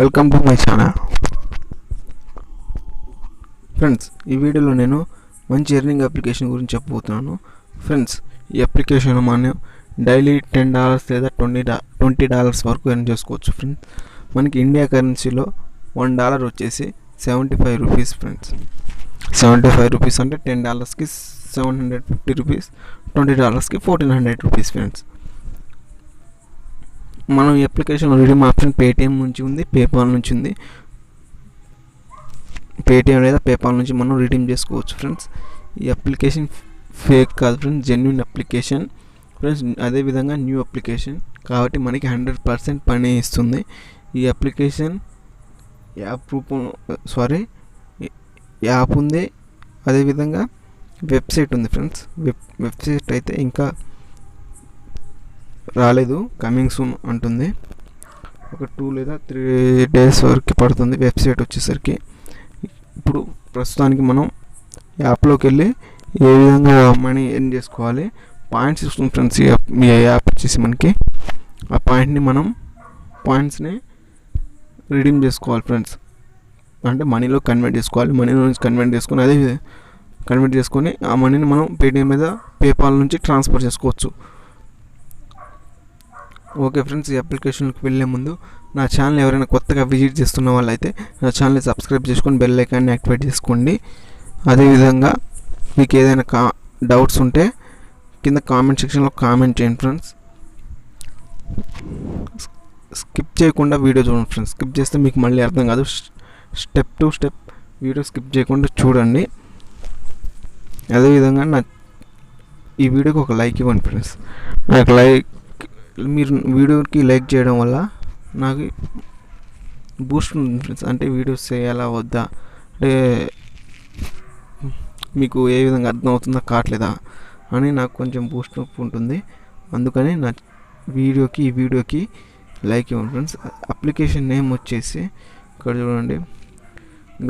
Welcome to my channel friends. ఈ వీడియోలో నేను మంచి ఎర్నింగ్ అప్లికేషన్ గురించి చెప్పబోతున్నాను. ఫ్రెండ్స్, ఈ అప్లికేషన్ మనం డైలీ $10 లేదా $20 వరకు ఎర్న్ చేసుకోవచ్చు. ఫ్రెండ్స్, మనకి ఇండియా కరెన్సీలో $1 వచ్చేసి 75 రూపీస్. ఫ్రెండ్స్, 75 రూపీస్ అంటే $10కి 750 రూపీస్, $20కి 1400 రూపీస్. ఫ్రెండ్స్, మనం ఈ అప్లికేషన్ రిడీమ్ ఆప్షన్ పేటిఎం నుంచి ఉంది, పేపాల్ నుంచి ఉంది. పేటిఎం లేదా పేపాల్ నుంచి మనం రిడీమ్ చేసుకోవచ్చు. ఫ్రెండ్స్, ఈ అప్లికేషన్ ఫేక్ కాదు ఫ్రెండ్స్, జెన్యూన్ అప్లికేషన్. ఫ్రెండ్స్, అదేవిధంగా న్యూ అప్లికేషన్ కాబట్టి మనకి 100% పని ఇస్తుంది. ఈ అప్లికేషన్ యాప్ ఉంది, అదేవిధంగా వెబ్సైట్ ఉంది. ఫ్రెండ్స్, వెబ్సైట్ అయితే ఇంకా రాలేదు, కమింగ్ సూన్ అంటుంది. ఒక 2 లేదా 3 డేస్ వరకు పడుతుంది వెబ్సైట్ వచ్చేసరికి. ఇప్పుడు ప్రస్తుతానికి మనం యాప్లోకి వెళ్ళి ఏ విధంగా మనీ ఎర్న్ చేసుకోవాలి, పాయింట్స్ ఇస్తుంది. ఫ్రెండ్స్, ఈ యాప్ వచ్చేసి మనకి ఆ పాయింట్స్ని రిడీమ్ చేసుకోవాలి. ఫ్రెండ్స్, అంటే మనీలో కన్వర్ట్ చేసుకోవాలి. మనీలో నుంచి కన్వర్ట్ చేసుకొని ఆ మనీని మనం పేటిఎం మీద పేపాల్ నుంచి ట్రాన్స్ఫర్ చేసుకోవచ్చు. ఓకే ఫ్రెండ్స్, ఈ అప్లికేషన్కి వెళ్ళే ముందు నా ఛానల్ ఎవరైనా కొత్తగా విజిట్ చేస్తున్న వాళ్ళైతే నా ఛానల్ని సబ్స్క్రైబ్ చేసుకొని బెల్ ఐకాన్ని యాక్టివేట్ చేసుకోండి. అదేవిధంగా మీకు ఏదైనా డౌట్స్ ఉంటే కింద కామెంట్ సెక్షన్లో కామెంట్ చేయండి. ఫ్రెండ్స్, స్కిప్ చేయకుండా వీడియో చూడండి. ఫ్రెండ్స్, స్కిప్ చేస్తే మీకు మళ్ళీ అర్థం కాదు. Step to step video skip చేయకుండా చూడండి. అదేవిధంగా ఈ వీడియోకి ఒక లైక్ ఇవ్వండి. ఫ్రెండ్స్, మీరు వీడియోకి లైక్ చేయడం వల్ల నాకు బూస్ట్ ఉంటుంది. ఫ్రెండ్స్, అంటే వీడియోస్ చేయాలా వద్దా, అంటే మీకు ఏ విధంగా అర్థం అవుతుందా కావట్లేదా అని నాకు కొంచెం బూస్ట్ ఉంటుంది. అందుకని నా ఈ వీడియోకి లైక్ ఇవ్వండి. ఫ్రెండ్స్, అప్లికేషన్ నేమ్ వచ్చేసి ఇక్కడ చూడండి,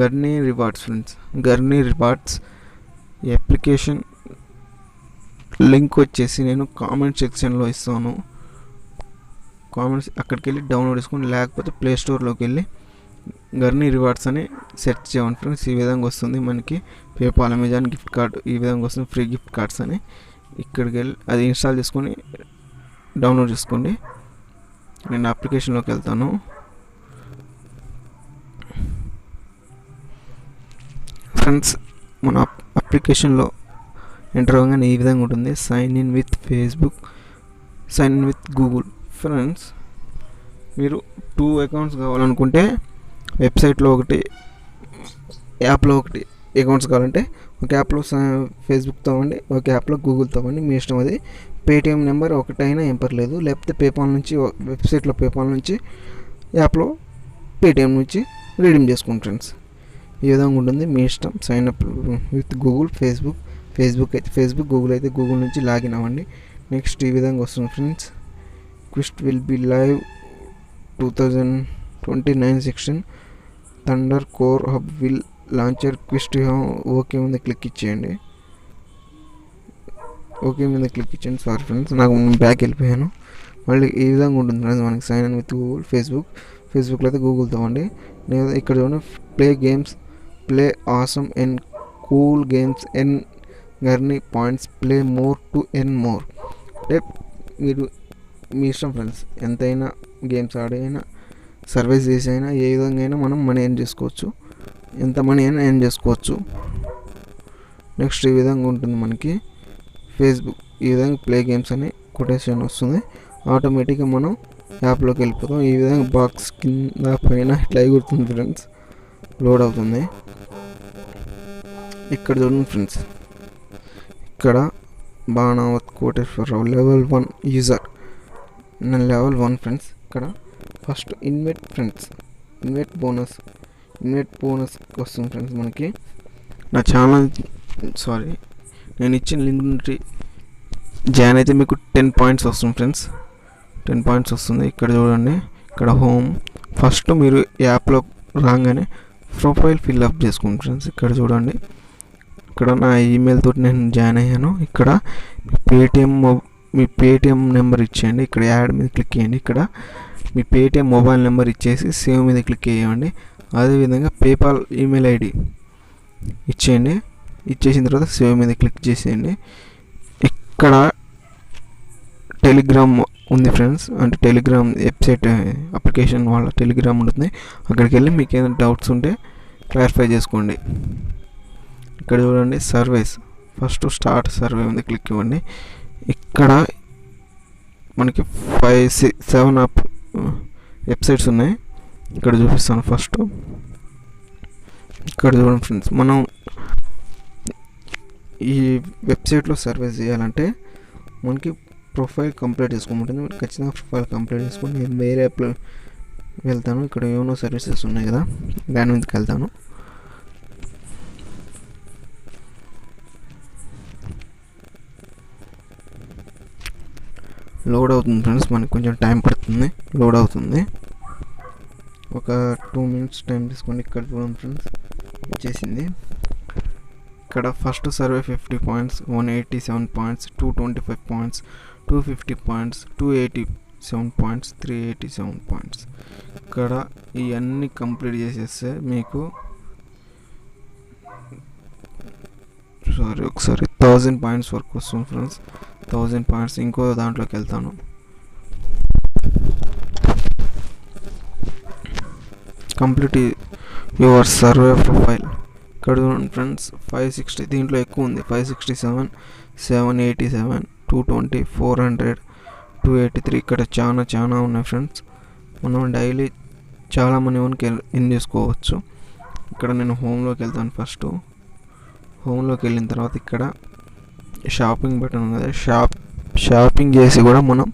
Gurney rewards. Friends, Gurney rewards. ఈ అప్లికేషన్ లింక్ వచ్చేసి నేను కామెంట్ సెక్షన్లో ఇస్తాను. కామెంట్స్ అక్కడికి వెళ్ళి డౌన్లోడ్ చేసుకొని, లేకపోతే ప్లే స్టోర్లోకి వెళ్ళి గర్నీ రివార్డ్స్ అని సెర్చ్ చేయండి. ఫ్రెండ్స్, ఈ విధంగా వస్తుంది మనకి పేపాల్, అమెజాన్ గిఫ్ట్ కార్డ్, ఈ విధంగా వస్తుంది ఫ్రీ గిఫ్ట్ కార్డ్స్ అని. ఇక్కడికి వెళ్ళి అది ఇన్స్టాల్ చేసుకొని డౌన్లోడ్ చేసుకోండి. నేను అప్లికేషన్లోకి వెళ్తాను. ఫ్రెండ్స్, మన అప్లికేషన్లో ఎంటర్ అవ్వగానే ఈ విధంగా ఉంటుంది, sign in with Facebook, sign in with Google. Friends, మీరు 2 అకౌంట్స్ కావాలనుకుంటే వెబ్సైట్లో ఒకటి, యాప్లో ఒకటి అకౌంట్స్ కావాలంటే ఒక యాప్లో ఫేస్బుక్తో అవ్వండి, ఒక యాప్లో గూగుల్తో అవ్వండి, మీ ఇష్టం. అది పేటిఎం నెంబర్ ఒకటైనా ఏం పర్లేదు, లేకపోతే పేపాల్ నుంచి, వెబ్సైట్లో పేపాల్ నుంచి, యాప్లో పేటిఎం నుంచి రిడీమ్ చేసుకోండి. ఫ్రెండ్స్, ఈ విధంగా ఉంటుంది, మీ ఇష్టం. Sign up with Google, Facebook అయితే ఫేస్బుక్, గూగుల్ అయితే గూగుల్ నుంచి లాగిన్ అవ్వండి. నెక్స్ట్ ఈ విధంగా వస్తుంది. Friends, quest will be live 2029 section, thunder core hub will launcher quest. Okay మీద క్లిక్ ఇచ్చేయండి. సారీ ఫ్రెండ్స్, నాకు బ్యాక్ వెళ్ళిపోయాను. మళ్ళీ ఈ విధంగా ఉంటుంది. ఫ్రెండ్స్, మనకి సైన్ ఇన్ విత్ గూగుల్, ఫేస్బుక్లో అయితే గూగుల్తో అవ్వండి. నేను ఇక్కడ చూడండి, play awesome and cool games earn Gurney points, play more to earn more. అంటే మీరు మీ ఇష్టం. ఫ్రెండ్స్, ఎంతైనా గేమ్స్ ఆడైనా, సర్వీస్ చేసి అయినా, ఏ విధంగా అయినా మనం మనీ ఎర్న్ చేసుకోవచ్చు, ఎంత మనీ అయినా ఎర్న్ చేసుకోవచ్చు. నెక్స్ట్ ఈ విధంగా ఉంటుంది మనకి ఫేస్బుక్. ఈ విధంగా ప్లే గేమ్స్ అని కొటేషన్ వస్తుంది, ఆటోమేటిక్గా మనం యాప్లోకి వెళ్ళిపోతాం. ఈ విధంగా బాక్స్ కింద పైన ఇట్లా ఎగురుతుంది. ఫ్రెండ్స్, లోడ్ అవుతుంది. ఇక్కడ చూడండి ఫ్రెండ్స్, ఇక్కడ బాణావత్ కోటేశ్వరరావు లెవెల్ 1 యూజర్, నేను లెవెల్ 1. ఫ్రెండ్స్, ఇక్కడ ఫస్ట్ ఇన్వెట్ బోనస్ వస్తుంది. ఫ్రెండ్స్, మనకి నా ఛానల్ నేను ఇచ్చిన లింక్ నుండి జాయిన్ అయితే మీకు 10 పాయింట్స్ వస్తుంది. ఫ్రెండ్స్, 10 పాయింట్స్ వస్తుంది. ఇక్కడ చూడండి, ఇక్కడ హోమ్. ఫస్ట్ మీరు యాప్లో రాగానే ప్రొఫైల్ ఫిల్అప్ చేసుకోండి. ఫ్రెండ్స్, ఇక్కడ చూడండి, ఇక్కడ నా ఈమెయిల్ తోటి నేను జాయిన్ అయ్యాను. ఇక్కడ మీ పేటిఎం నెంబర్ ఇచ్చేయండి. ఇక్కడ యాడ్ మీద క్లిక్ చేయండి. ఇక్కడ మీ పేటిఎం మొబైల్ నెంబర్ ఇచ్చేసి సేవ్ మీద క్లిక్ చేయండి. అదేవిధంగా పేపాల్ ఈమెయిల్ ఐడి ఇచ్చేయండి. ఇచ్చేసిన తర్వాత సేవ్ మీద క్లిక్ చేసేయండి. ఇక్కడ టెలిగ్రామ్ ఉంది ఫ్రెండ్స్, అంటే టెలిగ్రామ్ వెబ్సైట్ అప్లికేషన్ వాళ్ళ టెలిగ్రామ్ ఉంటుంది. అక్కడికి వెళ్ళి మీకు ఏదైనా డౌట్స్ ఉంటే క్లారిఫై చేసుకోండి. ఇక్కడ చూడండి సర్వేస్, ఫస్ట్ స్టార్ట్ సర్వే ఉంది, క్లిక్ ఇవ్వండి. ఇక్కడ మనకి 5-7 వెబ్సైట్స్ ఉన్నాయి. ఇక్కడ చూపిస్తాను. ఫస్ట్ ఇక్కడ చూడండి ఫ్రెండ్స్, మనం ఈ వెబ్సైట్లో సర్వీస్ చేయాలంటే మనకి ప్రొఫైల్ కంప్లీట్ చేసుకోమంటుంది. మీరు ఖచ్చితంగా ప్రొఫైల్ కంప్లీట్ చేసుకొని నేను వేరే యాప్లో వెళ్తాను. ఇక్కడ యోనో సర్వీసెస్ ఉన్నాయి కదా, దాని మీదకి వెళ్తాను. లోడ్ అవుతుంది ఫ్రెండ్స్, మనకి కొంచెం టైం పడుతుంది, లోడ్ అవుతుంది. ఒక 2 minutes టైం తీసుకోండి. ఇక్కడ చూడండి ఫ్రెండ్స్, వచ్చేసింది. ఇక్కడ first survey 50 points, 187 points, 225 points, 250 points, 287 points, 387 points. ఇక్కడ ఇవన్నీ కంప్లీట్ చేసేస్తే మీకు ఒకసారి 1000 పాయింట్స్ వరకు వస్తుంది ఫ్రెండ్స్. 1000 పాయింట్స్. ఇంకో దాంట్లోకి వెళ్తాను. Complete your survey profile. ఇక్కడ చూడండి ఫ్రెండ్స్, 560, దీంట్లో ఎక్కువ ఉంది. 567, 787, 220, 400, 283. ఇక్కడ చాలా ఉన్నాయి ఫ్రెండ్స్. మనం డైలీ చాలా మనకి ఇన్ చేసుకోవచ్చు. ఇక్కడ నేను హోమ్లోకి వెళ్తాను. ఫస్ట్ హోమ్లోకి వెళ్ళిన తర్వాత ఇక్కడ షాపింగ్ బటన్ ఉంది కదా, షాపింగ్ చేసి కూడా మనం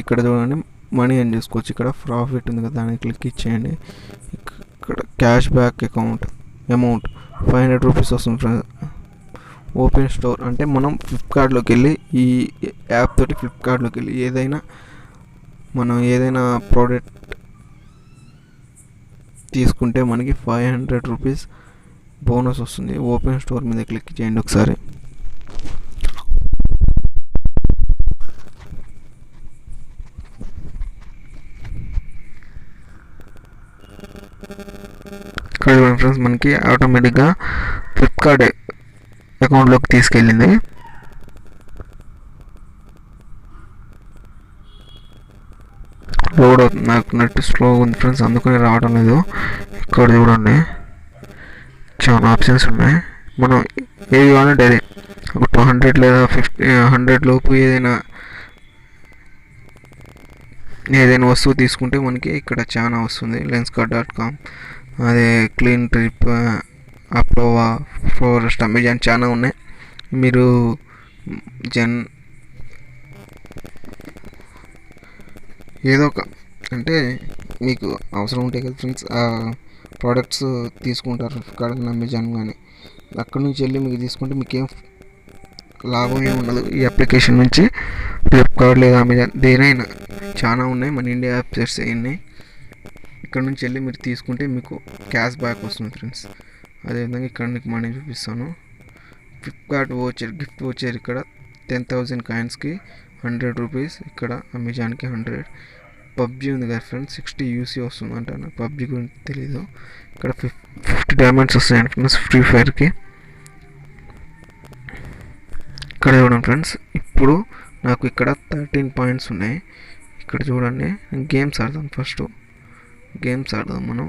ఇక్కడ చూడండి మనీ ఎర్న్ చేసుకోవచ్చు. ఇక్కడ ప్రాఫిట్ ఉంది కదా, దాన్ని క్లిక్ ఇచ్చేయండి. ఇక్కడ క్యాష్ బ్యాక్ అమౌంట్ 500 రూపీస్ వస్తుంది ఫ్రెండ్స్. ఓపెన్ స్టోర్ అంటే మనం ఫ్లిప్కార్ట్లోకి వెళ్ళి, ఈ యాప్ తోటి ఫ్లిప్కార్ట్లోకి వెళ్ళి మనం ఏదైనా ప్రోడక్ట్ తీసుకుంటే మనకి 500 రూపీస్ బోనస్ వస్తుంది. ఓపెన్ స్టోర్ మీద క్లిక్ చేయండి ఒకసారి. ఇక్కడ చూడండి ఫ్రెండ్స్, మనకి ఆటోమేటిక్గా ఫ్లిప్కార్ట్ అకౌంట్లోకి తీసుకెళ్ళింది. లోడ్ అవుతుంది. నాకు నెట్ స్లోగా ఉంది ఫ్రెండ్స్, అందుకని రావడం లేదు. ఇక్కడ చూడండి చాలా ఆప్షన్స్ ఉన్నాయి. మనం ఏది కావాలంటే అదే, ఒక 200 లేదా 100 లోపు ఏదైనా వస్తువు తీసుకుంటే మనకి ఇక్కడ చాలా వస్తుంది. lenskart.com, అదే క్లీన్ ట్రిప్, అప్రోవా, ఫోరెస్ట్, అమెజాన్ చాలా ఉన్నాయి. మీరు ఏదో ఒక అంటే మీకు అవసరం ఉంటే కదా ఫ్రెండ్స్ ఆ ప్రోడక్ట్స్ తీసుకుంటారు ఫ్లిప్కార్ట్ కానీ అమెజాన్ కానీ. అక్కడ నుంచి వెళ్ళి మీకు తీసుకుంటే మీకేం లాభం ఏమి ఉండదు. ఈ అప్లికేషన్ నుంచి ఫ్లిప్కార్ట్ లేదా అమెజాన్ దేనైనా చాలా ఉన్నాయి, మన ఇండియా వెబ్సైట్స్ ఉన్నాయి. ఇక్కడ నుంచి వెళ్ళి మీరు తీసుకుంటే మీకు క్యాష్ బ్యాక్ వస్తుంది ఫ్రెండ్స్. అదేవిధంగా ఇక్కడ మీకు మనీ చూపిస్తాను. ఫ్లిప్కార్ట్ వోచర్, గిఫ్ట్ వోచర్ ఇక్కడ 10,000 కాయిన్స్కి 100 రూపీస్. ఇక్కడ అమెజాన్కి 100. పబ్జీ ఉంది కదా ఫ్రెండ్స్, 60 యూసీ వస్తుంది అంటాను. పబ్జీ గురించి తెలీదు. ఇక్కడ 50 డైమండ్స్ వస్తాయండి ఫ్రెండ్స్ ఫ్రీ ఫైర్కి. ఇక్కడ చూడండి ఫ్రెండ్స్, ఇప్పుడు నాకు ఇక్కడ 13 పాయింట్స్ ఉన్నాయి. ఇక్కడ చూడండి, గేమ్స్ ఆడదాం. ఫస్ట్ గేమ్స్ ఆడదాం మనం.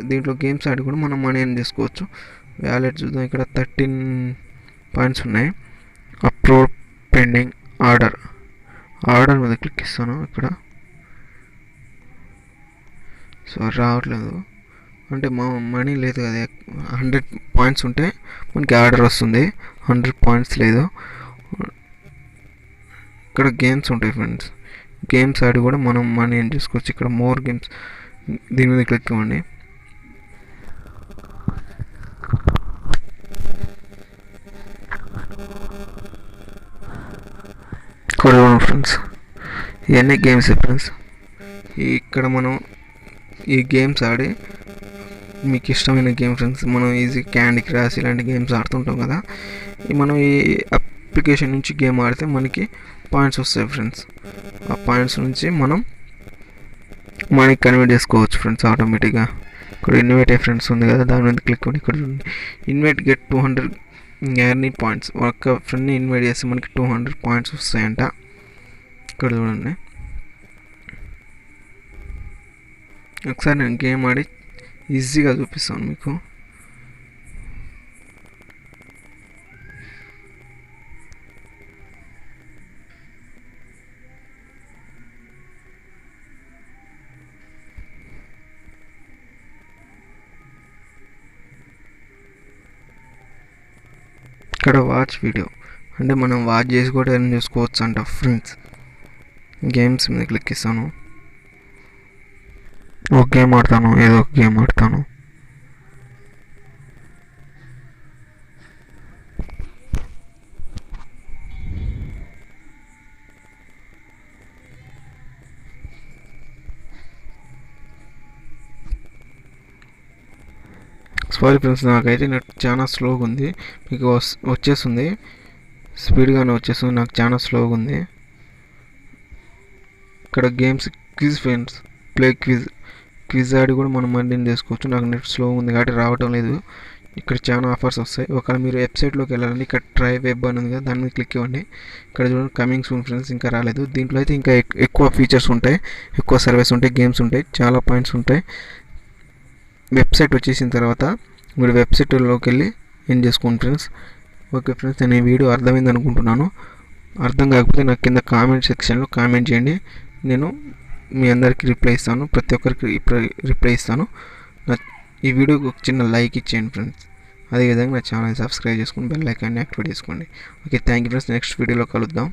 దీంట్లో గేమ్స్ ఆడి కూడా మనం మనీ ఎర్న్ చేసుకోవచ్చు. వ్యాలెట్ చూద్దాం. ఇక్కడ 13 పాయింట్స్ ఉన్నాయి. అప్లోడ్ పెండింగ్ ఆర్డర్ మీద క్లిక్ ఇస్తాను. ఇక్కడ రావట్లేదు అంటే మా మనీ లేదు కదా. 100 పాయింట్స్ ఉంటే మనకి ఆర్డర్ వస్తుంది, 100 పాయింట్స్ లేదు. ఇక్కడ గేమ్స్ ఉంటాయి ఫ్రెండ్స్, గేమ్స్ ఆడి కూడా మనం మనీ ఎర్న్ చేసుకోవచ్చు. ఇక్కడ మోర్ గేమ్స్, దీని మీద క్లిక్ ఇవ్వండి. ఇక్కడ చూడండి ఫ్రెండ్స్, ఇవన్నీ గేమ్స్ ఫ్రెండ్స్. ఇక్కడ మనం ఈ గేమ్స్ ఆడి మీకు ఇష్టమైన గేమ్ ఫ్రెండ్స్, మనం ఈజీ క్యాండీ క్రాష్ ఇలాంటి గేమ్స్ ఆడుతుంటాం కదా. మనం ఈ అప్లికేషన్ నుంచి గేమ్ ఆడితే మనకి పాయింట్స్ వస్తాయి ఫ్రెండ్స్. ఆ పాయింట్స్ నుంచి మనం మనకి కన్వర్ట్ చేసుకోవచ్చు ఫ్రెండ్స్ ఆటోమేటిక్గా. ఇక్కడ ఇన్వైట్ ఏ ఫ్రెండ్స్ ఉంది కదా, దాని మీద క్లిక్ అవ్వండి. ఇక్కడ ఇన్వైట్ గెట్ 200 ఎర్నీ పాయింట్స్. ఒక ఫ్రెండ్ని ఇన్వైట్ చేస్తే మనకి 200 పాయింట్స్ వస్తాయంట. ఇక్కడ చూడండి, ఒకసారి నేను గేమ్ ఆడి ఈజీగా చూపిస్తాను మీకు. ఇక్కడ వాచ్ వీడియో అంటే మనం వాచ్ చేసి కూడా ఎర్న్ చేసుకోవచ్చు అంట ఫ్రెండ్స్. గేమ్స్ మీద క్లిక్ ఇస్తాను. ఒక గేమ్ ఆడతాను, ఏదో ఒక గేమ్ ఆడతాను. సారీ ఫ్రెండ్స్, నాకైతే నెట్ చాలా స్లోగా ఉంది. మీకు వచ్చేస్తుంది, స్పీడ్గానే వచ్చేస్తుంది. నాకు చాలా స్లోగా ఉంది. ఇక్కడ games quiz friends, play quiz ఆడి కూడా మనం మనీ చేసుకోవచ్చు. నాకు నెట్ స్లో ఉంది కాబట్టి రావటం లేదు. ఇక్కడ చాలా ఆఫర్స్ వస్తాయి. ఒకవేళ మీరు వెబ్సైట్లోకి వెళ్ళాలంటే ఇక్కడ ట్రై వెబ్ అని ఉంది కదా, దాని మీద క్లిక్ ఇవ్వండి. ఇక్కడ చూడండి కమింగ్ సూన్ ఫ్రెండ్స్, ఇంకా రాలేదు. దీంట్లో అయితే ఇంకా ఎక్కువ ఫీచర్స్ ఉంటాయి, ఎక్కువ సర్వీస్ ఉంటాయి, గేమ్స్ ఉంటాయి, చాలా పాయింట్స్ ఉంటాయి. వెబ్సైట్ వచ్చేసిన తర్వాత మీరు వెబ్సైట్లోకి వెళ్ళి ఏం చేసుకోండి ఫ్రెండ్స్. ఓకే ఫ్రెండ్స్, నేను ఈ వీడియో అర్థమైంది అనుకుంటున్నాను. అర్థం కాకపోతే నాకు కింద కామెంట్ సెక్షన్లో కామెంట్ చేయండి. నేను మీ అందరికీ రిప్లై ఇస్తాను, ప్రతి ఒక్కరికి రిప్లై ఇస్తాను. ఈ వీడియోకి ఒక చిన్న లైక్ ఇచ్చేయండి ఫ్రెండ్స్. అదేవిధంగా నా ఛానల్ సబ్స్క్రైబ్ చేసుకుని బెల్ ఐకాన్ని యాక్టివేట్ చేసుకోండి. Okay, thank you friends. Next వీడియోలో కలుద్దాం.